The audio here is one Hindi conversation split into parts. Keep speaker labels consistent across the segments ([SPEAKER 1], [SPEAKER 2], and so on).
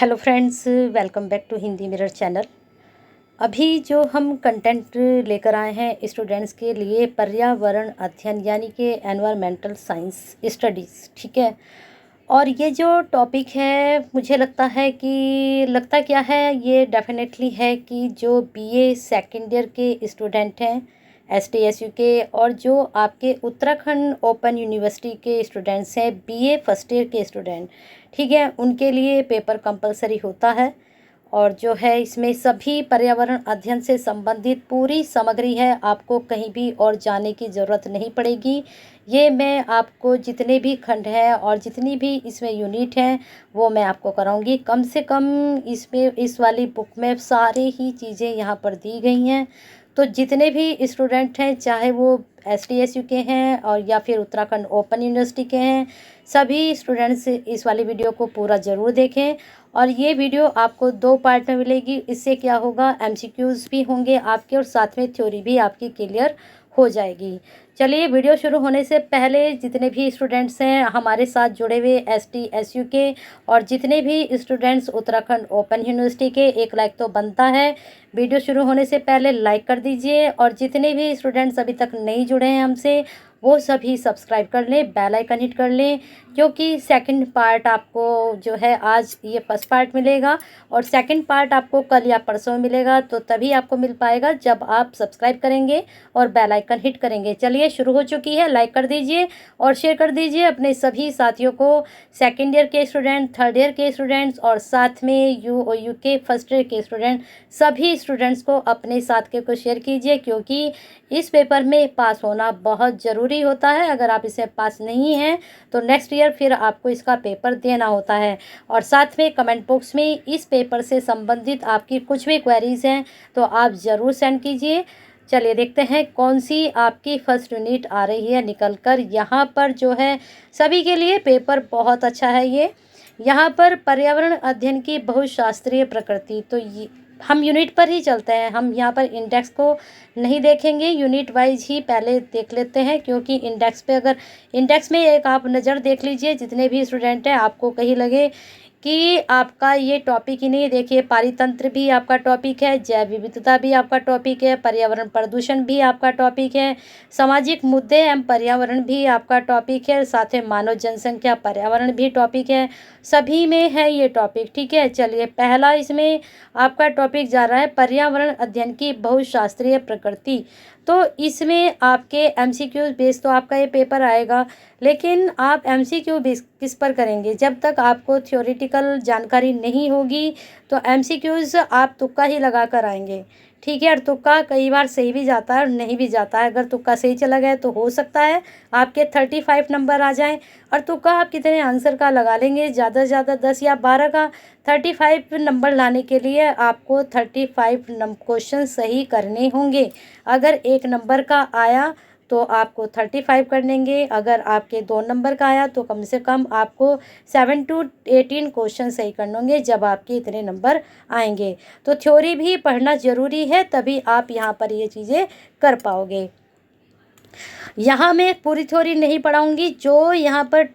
[SPEAKER 1] Hello friends, welcome back to Hindi mirror channel. अभी जो हम कंटेंट लेकर आए हैं स्टूडेंट्स के लिए, पर्यावरण अध्ययन यानी कि एनवायरमेंटल साइंस स्टडीज़, ठीक है। और ये जो टॉपिक है, मुझे लगता क्या है, ये डेफिनेटली है कि जो बीए सेकेंड ईयर के स्टूडेंट हैं एसटीएसयू के, और जो आपके उत्तराखंड ओपन यूनिवर्सिटी के स्टूडेंट्स हैं बीए फर्स्ट ईयर के स्टूडेंट, ठीक है, उनके लिए पेपर कंपलसरी होता है। और जो है इसमें सभी पर्यावरण अध्ययन से संबंधित पूरी सामग्री है, आपको कहीं भी और जाने की ज़रूरत नहीं पड़ेगी। ये मैं आपको जितने भी खंड हैं और जितनी भी इसमें यूनिट हैं वो मैं आपको कराऊंगी। कम से कम इसमें इस वाली बुक में सारी ही चीज़ें यहाँ पर दी गई हैं। तो जितने भी स्टूडेंट हैं, चाहे वो एसटीएसयू के हैं और या फिर उत्तराखंड ओपन यूनिवर्सिटी के हैं, सभी स्टूडेंट्स इस वाली वीडियो को पूरा ज़रूर देखें। और ये वीडियो आपको 2 पार्ट में मिलेगी। इससे क्या होगा, एमसीक्यूज़ भी होंगे आपके और साथ में थ्योरी भी आपकी क्लियर हो जाएगी। चलिए, वीडियो शुरू होने से पहले जितने भी स्टूडेंट्स हैं हमारे साथ जुड़े हुए एसटीएसयू के, और जितने भी स्टूडेंट्स उत्तराखंड ओपन यूनिवर्सिटी के, एक लाइक तो बनता है। वीडियो शुरू होने से पहले लाइक कर दीजिए। और जितने भी स्टूडेंट्स अभी तक नहीं जुड़े हैं हमसे, वो सभी सब्सक्राइब कर लें, बेल आइकन हिट कर लें, क्योंकि सेकंड पार्ट आपको जो है, आज ये फर्स्ट पार्ट मिलेगा और सेकंड पार्ट आपको कल या परसों मिलेगा। तो तभी आपको मिल पाएगा जब आप सब्सक्राइब करेंगे और बेल आइकन हिट करेंगे। चलिए, शुरू हो चुकी है। लाइक कर दीजिए और शेयर कर दीजिए अपने सभी साथियों को, सेकेंड ईयर के स्टूडेंट, थर्ड ईयर के स्टूडेंट्स और साथ में यू के फर्स्ट ईयर के स्टूडेंट, सभी स्टूडेंट्स को अपने साथ के को शेयर कीजिए, क्योंकि इस पेपर में पास होना बहुत ज़रूरी होता है। अगर आप इसे पास नहीं हैं तो नेक्स्ट ईयर फिर आपको इसका पेपर देना होता है। और साथ में कमेंट बॉक्स में इस पेपर से संबंधित आपकी कुछ भी क्वेरीज़ हैं तो आप ज़रूर सेंड कीजिए। चलिए देखते हैं कौन सी आपकी फर्स्ट यूनिट आ रही है निकल कर। यहाँ पर जो है सभी के लिए पेपर बहुत अच्छा है। ये यहाँ पर पर्यावरण अध्ययन की बहुशास्त्रीय प्रकृति, तो ये हम यूनिट पर ही चलते हैं। हम यहाँ पर इंडेक्स को नहीं देखेंगे, यूनिट वाइज ही पहले देख लेते हैं, क्योंकि इंडेक्स में एक आप नज़र देख लीजिए, जितने भी स्टूडेंट हैं आपको कहीं लगे कि आपका ये टॉपिक ही नहीं। देखिए, पारितंत्र भी आपका टॉपिक है, जैव विविधता भी आपका टॉपिक है, पर्यावरण प्रदूषण भी आपका टॉपिक है, सामाजिक मुद्दे एवं पर्यावरण भी आपका टॉपिक है, साथ में मानव जनसंख्या पर्यावरण भी टॉपिक है। सभी में है ये टॉपिक, ठीक है। चलिए, पहला इसमें आपका टॉपिक जा रहा है पर्यावरण अध्ययन की बहुशास्त्रीय प्रकृति। तो इसमें आपके एमसीक्यू बेस तो आपका ये पेपर आएगा, लेकिन आप एमसीक्यू बेस किस पर करेंगे? जब तक आपको थ्योरेटिकल जानकारी नहीं होगी तो एमसीक्यूज़ आप तुक्का ही लगा कर आएंगे, ठीक है। और तुक्का कई बार सही भी जाता है और नहीं भी जाता है। अगर तुक्का सही चला गया तो हो सकता है आपके 35 नंबर आ जाएं। और तुक्का आप कितने आंसर का लगा लेंगे? ज़्यादा से ज़्यादा 10 या 12 का। 35 नंबर लाने के लिए आपको 35 क्वेश्चन सही करने होंगे। अगर 1 नंबर का आया तो आपको 35 कर लेंगे। अगर आपके 2 नंबर का आया तो कम से कम आपको 7 to 18 क्वेश्चन सही करने होंगे, जब आपके इतने नंबर आएंगे। तो थ्योरी भी पढ़ना ज़रूरी है, तभी आप यहाँ पर ये चीज़ें कर पाओगे। यहाँ मैं पूरी थ्योरी नहीं पढ़ाऊँगी। जो यहाँ पर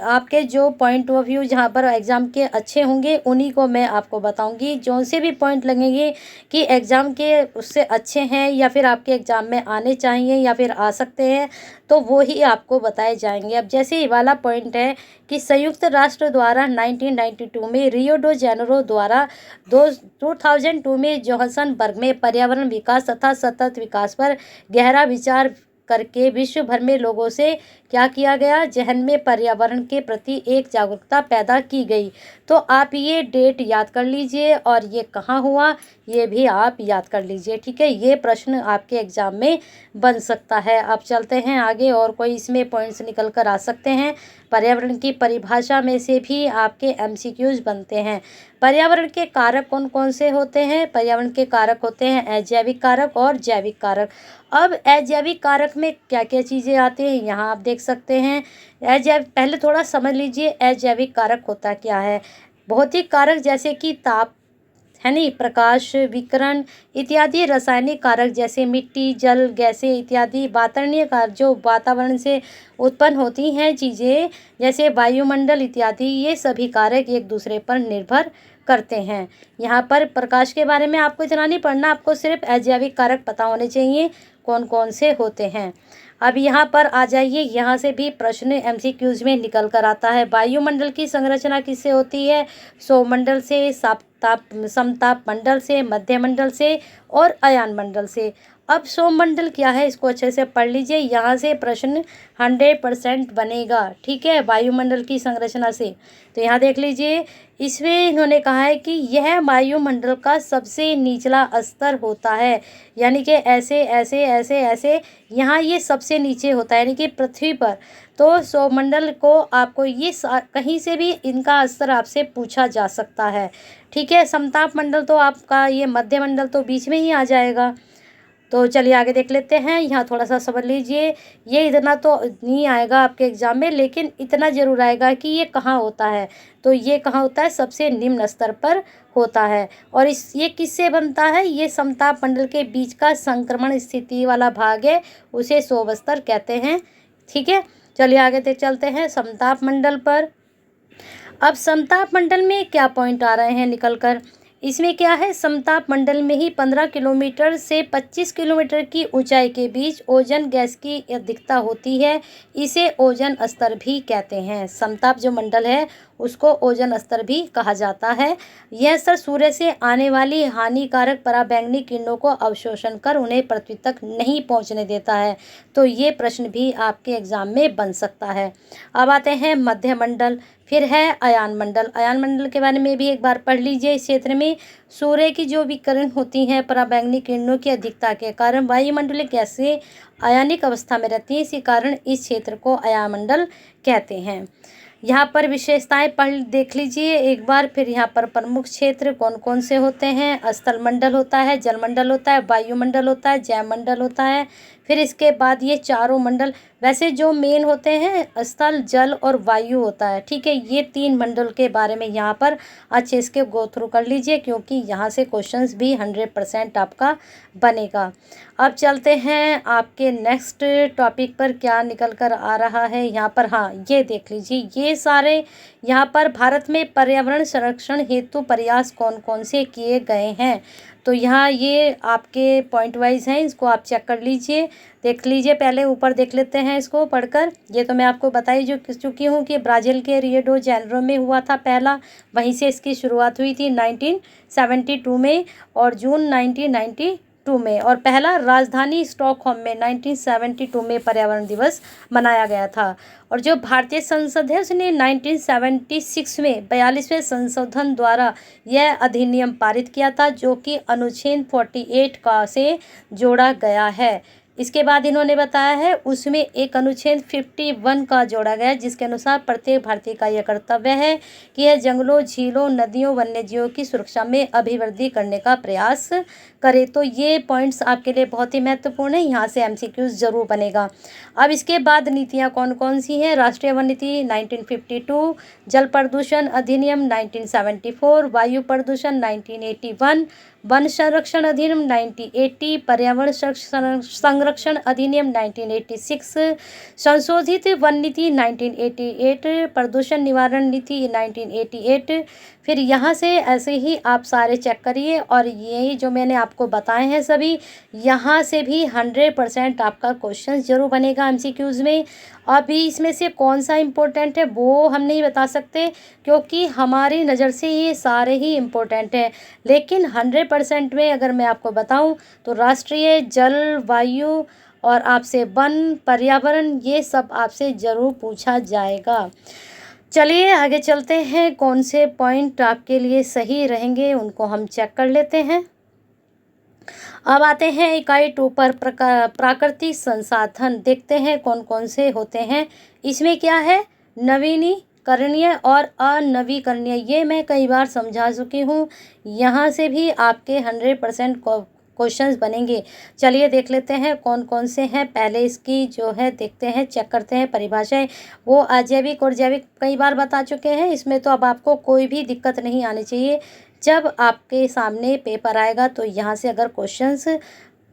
[SPEAKER 1] आपके जो पॉइंट ऑफ व्यू जहाँ पर एग्ज़ाम के अच्छे होंगे उन्हीं को मैं आपको बताऊँगी। जो से भी पॉइंट लगेंगे कि एग्ज़ाम के उससे अच्छे हैं या फिर आपके एग्ज़ाम में आने चाहिए या फिर आ सकते हैं, तो वो ही आपको बताए जाएंगे। अब जैसे ये वाला पॉइंट है कि संयुक्त राष्ट्र द्वारा 1992 में रियो डो जेनेरो द्वारा 2002 में जोहान्सबर्ग में पर्यावरण विकास तथा सतत विकास पर गहरा विचार करके विश्व भर में लोगों से क्या किया गया, जहन में पर्यावरण के प्रति एक जागरूकता पैदा की गई। तो आप ये डेट याद कर लीजिए और ये कहाँ हुआ ये भी आप याद कर लीजिए, ठीक है। ये प्रश्न आपके एग्जाम में बन सकता है। अब चलते हैं आगे, और कोई इसमें पॉइंट्स निकल कर आ सकते हैं। पर्यावरण की परिभाषा में से भी आपके एमसीक्यूज बनते हैं। पर्यावरण के कारक कौन कौन से होते हैं? पर्यावरण के कारक होते हैं अजैविक कारक और जैविक कारक। अब अजैविक कारक में क्या क्या चीज़ें आती हैं यहाँ आप देख सकते हैं। पहले थोड़ा समझ लीजिए अजैविक कारक होता क्या है। भौतिक कारक जैसे कि ताप है नहीं, प्रकाश, विकिरण इत्यादि रासायनिक कारक जैसे मिट्टी, जल, गैसें इत्यादि वातावरणीय कारक जो वातावरण से उत्पन्न होती हैं चीज़ें जैसे वायुमंडल इत्यादि, ये सभी कारक एक दूसरे पर निर्भर करते हैं। यहाँ पर प्रकाश के बारे में आपको इतना नहीं पढ़ना, आपको सिर्फ अजैविक कारक पता होने चाहिए कौन कौन से होते हैं। अब यहाँ पर आ जाइए, यहाँ से भी प्रश्न एमसीक्यूज में निकल कर आता है। वायुमंडल की संरचना किससे होती है? सौमंडल से, समताप मंडल से, मध्यमंडल से और अयान मंडल से। अब सौमंडल क्या है इसको अच्छे से पढ़ लीजिए, यहाँ से प्रश्न 100% बनेगा, ठीक है, वायुमंडल की संरचना से। तो यहाँ देख लीजिए, इसमें इन्होंने कहा है कि यह वायुमंडल का सबसे निचला स्तर होता है, यानी कि ऐसे ऐसे ऐसे ऐसे यहाँ ये सबसे नीचे होता है, यानी कि पृथ्वी पर। तो सौमंडल को आपको ये कहीं से भी इनका स्तर आपसे पूछा जा सकता है, ठीक है। समताप मंडल तो आपका ये मध्यमंडल तो बीच में ही आ जाएगा। तो चलिए आगे देख लेते हैं, यहाँ थोड़ा सा समझ लीजिए। ये इतना तो नहीं आएगा आपके एग्जाम में, लेकिन इतना ज़रूर आएगा कि ये कहाँ होता है। तो ये कहाँ होता है? सबसे निम्न स्तर पर होता है। और ये किससे बनता है? ये समताप मंडल के बीच का संक्रमण स्थिति वाला भाग है, उसे शोभस्तर कहते हैं, ठीक है। चलिए आगे चलते हैं समताप मंडल पर। अब समताप मंडल में क्या पॉइंट आ रहे हैं निकल कर, इसमें क्या है, समताप मंडल में ही 15 किलोमीटर से 25 किलोमीटर की ऊंचाई के बीच ओजोन गैस की अधिकता होती है, इसे ओजोन स्तर भी कहते हैं। समताप जो मंडल है उसको ओजोन स्तर भी कहा जाता है। यह स्तर सूर्य से आने वाली हानिकारक पराबैंगनी किरणों को अवशोषण कर उन्हें पृथ्वी तक नहीं पहुंचने देता है। तो ये प्रश्न भी आपके एग्जाम में बन सकता है। अब आते हैं मध्यमंडल, फिर है अयान मंडल। अयान मंडल के बारे में भी एक बार पढ़ लीजिए। इस क्षेत्र में सूर्य की जो विकिरण होती हैं पराबैंगनी किरणों की अधिकता के कारण वायुमंडलीय गैसें अयानिक अवस्था में रहती हैं, इसी कारण इस क्षेत्र को अयान मंडल कहते हैं। यहाँ पर विशेषताएं पढ़ देख लीजिए एक बार। फिर यहाँ पर प्रमुख क्षेत्र कौन कौन से होते हैं? स्थल मंडल होता है, जलमंडल होता है, वायुमंडल होता है, जैवमंडल होता है। फिर इसके बाद ये चारों मंडल, वैसे जो मेन होते हैं स्थल, जल और वायु होता है, ठीक है। ये 3 मंडल के बारे में यहाँ पर अच्छे इसके गो थ्रू कर लीजिए, क्योंकि यहाँ से क्वेश्चंस भी 100% आपका बनेगा। अब चलते हैं आपके नेक्स्ट टॉपिक पर, क्या निकल कर आ रहा है यहाँ पर। हाँ, ये देख लीजिए, ये सारे यहाँ पर भारत में पर्यावरण संरक्षण हेतु प्रयास कौन कौन से किए गए हैं। तो यहाँ ये आपके पॉइंट वाइज हैं, इसको आप चेक कर लीजिए, देख लीजिए। पहले ऊपर देख लेते हैं इसको पढ़कर। ये तो मैं आपको बताई चुकी हूँ कि ब्राज़ील के रियो डी जेनेरो में हुआ था पहला, वहीं से इसकी शुरुआत हुई थी 1972 में और जून 1992 में, और पहला राजधानी स्टॉकहोम में 1972 में पर्यावरण दिवस मनाया गया था। और जो भारतीय संसद है उसने 1976 में 42वें संशोधन द्वारा यह अधिनियम पारित किया था, जो कि अनुच्छेद 48 का से जोड़ा गया है। इसके बाद इन्होंने बताया है उसमें एक अनुच्छेद 51 का जोड़ा गया, जिसके अनुसार प्रत्येक भारतीय का यह कर्तव्य है कि यह जंगलों, झीलों, नदियों, वन्यजीवों की सुरक्षा में अभिवृद्धि करने का प्रयास करे। तो ये पॉइंट्स आपके लिए बहुत ही महत्वपूर्ण है, यहाँ से एमसीक्यूज जरूर बनेगा। अब इसके बाद नीतियाँ कौन कौन सी हैं? राष्ट्रीय वन नीति 1952, जल प्रदूषण अधिनियम 1974, वायु प्रदूषण 1981, वन संरक्षण अधिनियम 1980, पर्यावरण संरक्षण अधिनियम 1986, संशोधित वन नीति 1988, प्रदूषण निवारण नीति 1988। फिर यहाँ से ऐसे ही आप सारे चेक करिए, और यही जो मैंने आपको बताए हैं सभी, यहाँ से भी 100% आपका क्वेश्चन जरूर बनेगा एमसीक्यूज में। अभी इसमें से कौन सा इम्पोर्टेंट है वो हम नहीं बता सकते, क्योंकि हमारी नज़र से ये सारे ही इम्पोर्टेंट हैं, लेकिन 100% में अगर मैं आपको बताऊं तो राष्ट्रीय जल, वायु और आपसे वन, पर्यावरण, ये सब आपसे ज़रूर पूछा जाएगा। चलिए आगे चलते हैं, कौन से पॉइंट आपके लिए सही रहेंगे उनको हम चेक कर लेते हैं। अब आते हैं इकाई 2 पर, प्राकृतिक संसाधन। देखते हैं कौन कौन से होते हैं। इसमें क्या है? नवीनीकरणीय और अनवीकरणीय, ये मैं कई बार समझा चुकी हूँ। यहाँ से भी आपके 100% क्वेश्चंस बनेंगे। चलिए देख लेते हैं कौन कौन से हैं। पहले इसकी जो है देखते हैं, चेक करते हैं परिभाषाएं। वो अजैविक और जैविक कई बार बता चुके हैं, इसमें तो अब आपको कोई भी दिक्कत नहीं आनी चाहिए। जब आपके सामने पेपर आएगा तो यहाँ से अगर क्वेश्चंस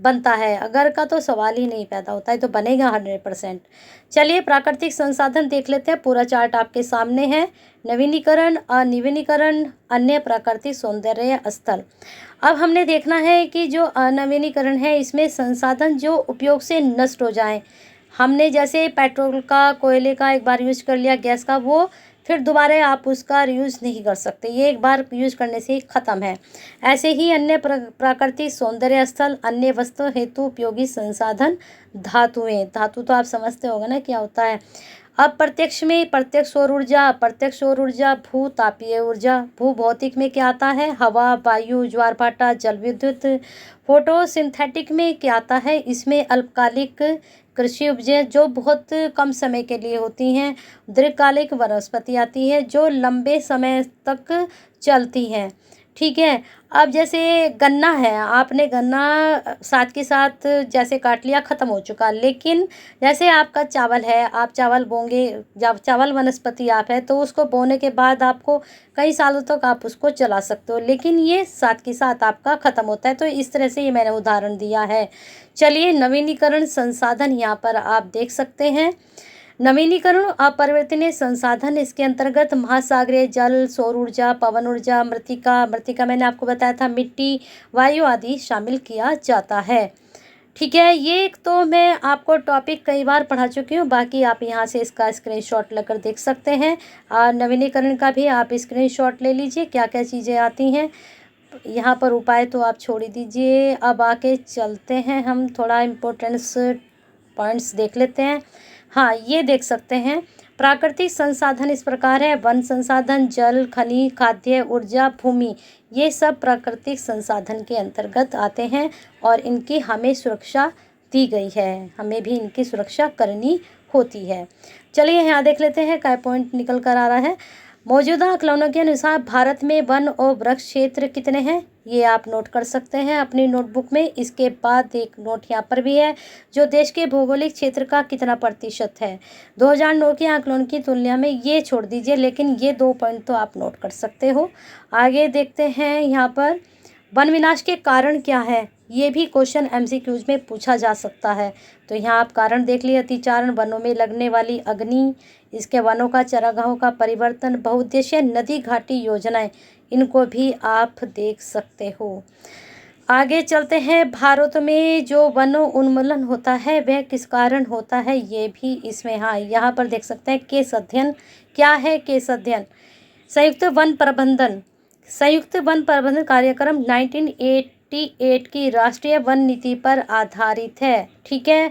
[SPEAKER 1] बनता है, अगर का तो सवाल ही नहीं पैदा होता है, तो बनेगा 100%। चलिए प्राकृतिक संसाधन देख लेते हैं। पूरा चार्ट आपके सामने है। नवीनीकरण, अनवीनीकरण, अन्य प्राकृतिक सौंदर्य स्थल। अब हमने देखना है कि जो अनवीनीकरण है, इसमें संसाधन जो उपयोग से नष्ट हो जाएं। हमने जैसे पेट्रोल का, कोयले का एक बार यूज कर लिया, गैस का, वो फिर दोबारा आप उसका यूज़ नहीं कर सकते, ये एक बार यूज करने से ही ख़त्म है। ऐसे ही अन्य प्राकृतिक सौंदर्य स्थल, अन्य वस्तु हेतु उपयोगी संसाधन, धातुएं। धातु तो आप समझते होंगे ना क्या होता है। अब प्रत्यक्ष में प्रत्यक्ष सौर ऊर्जा, अप्रत्यक्ष सौर ऊर्जा, भू तापीय ऊर्जा। भू भौतिक में क्या आता है? हवा, वायु, ज्वार भाटा, जल विद्युत। फोटोसिंथेटिक में क्या आता है? इसमें अल्पकालिक कृषि उपजें जो बहुत कम समय के लिए होती हैं। दीर्घकालिक वनस्पति आती है जो लंबे समय तक चलती हैं। ठीक है। अब जैसे गन्ना है, आपने गन्ना साथ के साथ जैसे काट लिया, ख़त्म हो चुका। लेकिन जैसे आपका चावल है, आप चावल बोंगे, जब चावल वनस्पति आप है तो उसको बोने के बाद आपको कई सालों तक आप उसको चला सकते हो, लेकिन ये साथ के साथ आपका ख़त्म होता है। तो इस तरह से ये मैंने उदाहरण दिया है। चलिए नवीनीकरण संसाधन यहाँ पर आप देख सकते हैं। नवीनीकरण अपरिवर्तनीय संसाधन, इसके अंतर्गत महासागरीय जल, सौर ऊर्जा, पवन ऊर्जा, मृतिका, मृतिका मैंने आपको बताया था, मिट्टी, वायु आदि शामिल किया जाता है। ठीक है। ये तो मैं आपको टॉपिक कई बार पढ़ा चुकी हूँ, बाकी आप यहाँ से इसका स्क्रीनशॉट लेकर देख सकते हैं। और नवीनीकरण का भी आप स्क्रीनशॉट ले लीजिए, क्या क्या चीज़ें आती हैं। यहाँ पर उपाय तो आप छोड़ ही दीजिए। अब आके चलते हैं, हम थोड़ा इम्पोर्टेंस पॉइंट्स देख लेते हैं। हाँ, ये देख सकते हैं। प्राकृतिक संसाधन इस प्रकार है: वन संसाधन, जल, खनिज, खाद्य, ऊर्जा, भूमि। ये सब प्राकृतिक संसाधन के अंतर्गत आते हैं और इनकी हमें सुरक्षा दी गई है, हमें भी इनकी सुरक्षा करनी होती है। चलिए यहाँ देख लेते हैं क्या पॉइंट निकल कर आ रहा है। मौजूदा आकलनों के अनुसार भारत में वन और वृक्ष क्षेत्र कितने हैं, ये आप नोट कर सकते हैं अपनी नोटबुक में। इसके बाद एक नोट यहाँ पर भी है, जो देश के भौगोलिक क्षेत्र का कितना प्रतिशत है। 2009 के आकलन की तुलना में ये छोड़ दीजिए, लेकिन ये 2 पॉइंट तो आप नोट कर सकते हो। आगे देखते हैं यहाँ पर, वन विनाश के कारण क्या है, ये भी क्वेश्चन MCQs में पूछा जा सकता है। तो यहाँ आप कारण देख लिए: अतिचारण, वनों में लगने वाली अग्नि, इसके वनों का चरागाहों का परिवर्तन, बहुउद्देशीय नदी घाटी योजनाएं, इनको भी आप देख सकते हो। आगे चलते हैं। भारत में जो वन उन्मूलन होता है वह किस कारण होता है, ये भी इसमें, हाँ यहाँ पर देख सकते हैं। केस अध्ययन क्या है? केस अध्ययन संयुक्त वन प्रबंधन, संयुक्त वन प्रबंधन कार्यक्रम 1988 की राष्ट्रीय वन नीति पर आधारित है। ठीक है।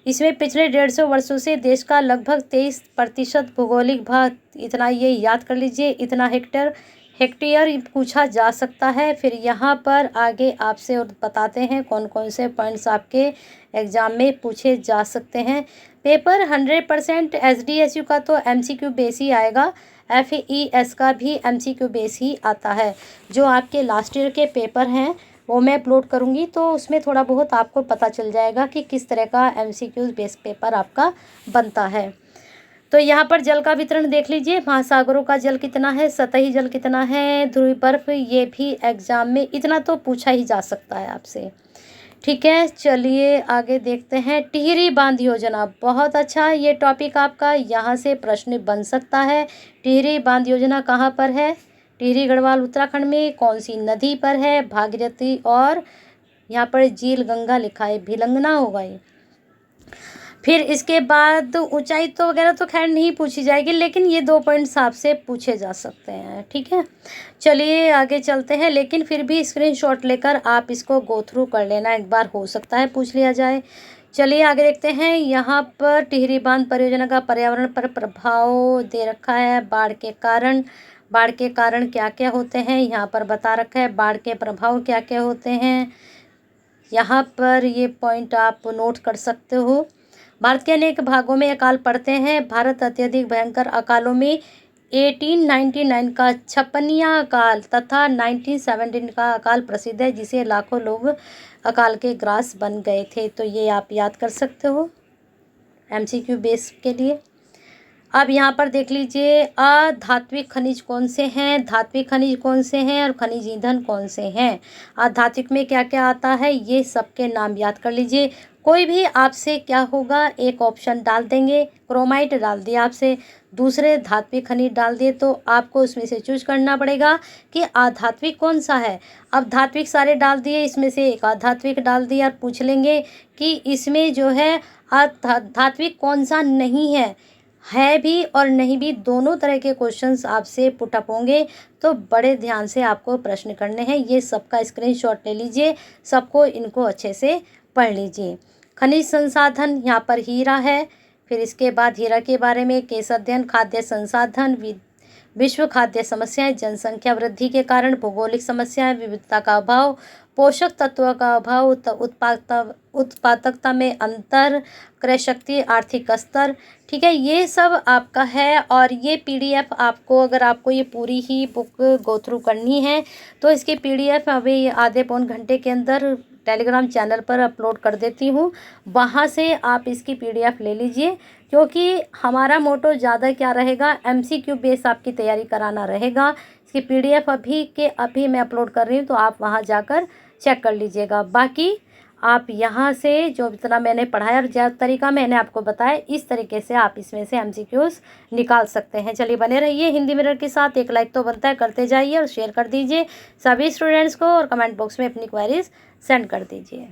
[SPEAKER 1] इसमें पिछले 150 वर्षों से देश का लगभग 23% भौगोलिक भाग, इतना ये याद कर लीजिए, इतना हेक्टेयर पूछा जा सकता है। फिर यहाँ पर आगे आपसे और बताते हैं कौन कौन से पॉइंट्स आपके एग्ज़ाम में पूछे जा सकते हैं। पेपर 100% SDSU का तो MCQ बेस ही आएगा, FES का भी MCQ बेस ही आता है। जो आपके लास्ट ईयर के पेपर हैं वो मैं अपलोड करूँगी, तो उसमें थोड़ा बहुत आपको पता चल जाएगा कि किस तरह का MCQ बेस पेपर आपका बनता है। तो यहाँ पर जल का वितरण देख लीजिए, महासागरों का जल कितना है, सतही जल कितना है, ध्रुवीय बर्फ, ये भी एग्जाम में इतना तो पूछा ही जा सकता है आपसे। ठीक है। चलिए आगे देखते हैं। टिहरी बांध योजना, बहुत अच्छा ये टॉपिक आपका, यहाँ से प्रश्न बन सकता है। टिहरी बांध योजना कहाँ पर है? टिहरी गढ़वाल उत्तराखंड में। कौन सी नदी पर है? भागीरथी, और यहाँ पर झील गंगा लिखा है, भिलंगना होगा ये। फिर इसके बाद ऊंचाई तो वगैरह तो खैर नहीं पूछी जाएगी, लेकिन ये 2 पॉइंट्स आपसे पूछे जा सकते हैं। ठीक है। चलिए आगे चलते हैं, लेकिन फिर भी स्क्रीनशॉट लेकर आप इसको गो थ्रू कर लेना, एक बार हो सकता है पूछ लिया जाए। चलिए आगे देखते हैं। यहाँ पर टिहरी बांध परियोजना का पर्यावरण पर प्रभाव दे रखा है। बाढ़ के कारण, बाढ़ के कारण क्या क्या होते हैं यहाँ पर बता रखा है। बाढ़ के प्रभाव क्या क्या होते हैं, यहाँ पर ये पॉइंट आप नोट कर सकते हो। भारत के अनेक भागों में अकाल पड़ते हैं। भारत अत्यधिक भयंकर अकालों में 1899 का छप्पनिया अकाल तथा 1917 का अकाल प्रसिद्ध है, जिसे लाखों लोग अकाल के ग्रास बन गए थे। तो ये आप याद कर सकते हो MCQ बेस के लिए। अब यहाँ पर देख लीजिए, अधात्विक खनिज कौन से हैं, धात्विक खनिज कौन से हैं और खनिज ईंधन कौन से हैं। अधात्विक में क्या क्या आता है, ये सबके नाम याद कर लीजिए। कोई भी आपसे क्या होगा, एक ऑप्शन डाल देंगे, क्रोमाइट डाल दिया आपसे, दूसरे धात्विक खनिज डाल दिए, तो आपको उसमें से चूज करना पड़ेगा कि अधात्विक कौन सा है। अब धात्विक सारे डाल दिए, इसमें से एक अधात्विक डाल दिया, और पूछ लेंगे कि इसमें जो है धात्विक कौन सा नहीं है भी और नहीं भी, दोनों तरह के क्वेश्चंस आपसे पुट अप होंगे। तो बड़े ध्यान से आपको प्रश्न करने हैं, ये सबका स्क्रीनशॉट ले लीजिए, सबको इनको अच्छे से पढ़ लीजिए। खनिज संसाधन, यहाँ पर हीरा है, फिर इसके बाद हीरा के बारे में केस अध्ययन, खाद्य संसाधन, विश्व खाद्य समस्याएं, जनसंख्या वृद्धि के कारण भौगोलिक समस्याएं, विविधता का अभाव, पोषक तत्वों का अभाव, उत्पादकता में अंतर, क्रय शक्ति, आर्थिक स्तर। ठीक है, ये सब आपका है। और ये पीडीएफ आपको, अगर आपको ये पूरी ही बुक गो थ्रू करनी है तो इसकी पीडीएफ अभी आधे पौन घंटे के अंदर टेलीग्राम चैनल पर अपलोड कर देती हूँ, वहाँ से आप इसकी पीडीएफ ले लीजिए। क्योंकि हमारा मोटो ज़्यादा क्या रहेगा, एमसीक्यू बेस आपकी तैयारी कराना रहेगा। इसकी पीडीएफ अभी मैं अपलोड कर रही हूँ, तो आप वहाँ जाकर चेक कर लीजिएगा। बाकी आप यहाँ से जो इतना मैंने पढ़ाया और जो तरीका मैंने आपको बताया, इस तरीके से आप इसमें से एमसीक्यूज़ निकाल सकते हैं। चलिए बने रहिए हिंदी मिरर के साथ, एक लाइक तो बनता है, करते जाइए और शेयर कर दीजिए सभी स्टूडेंट्स को, और कमेंट बॉक्स में अपनी क्वेरीज सेंड कर दीजिए।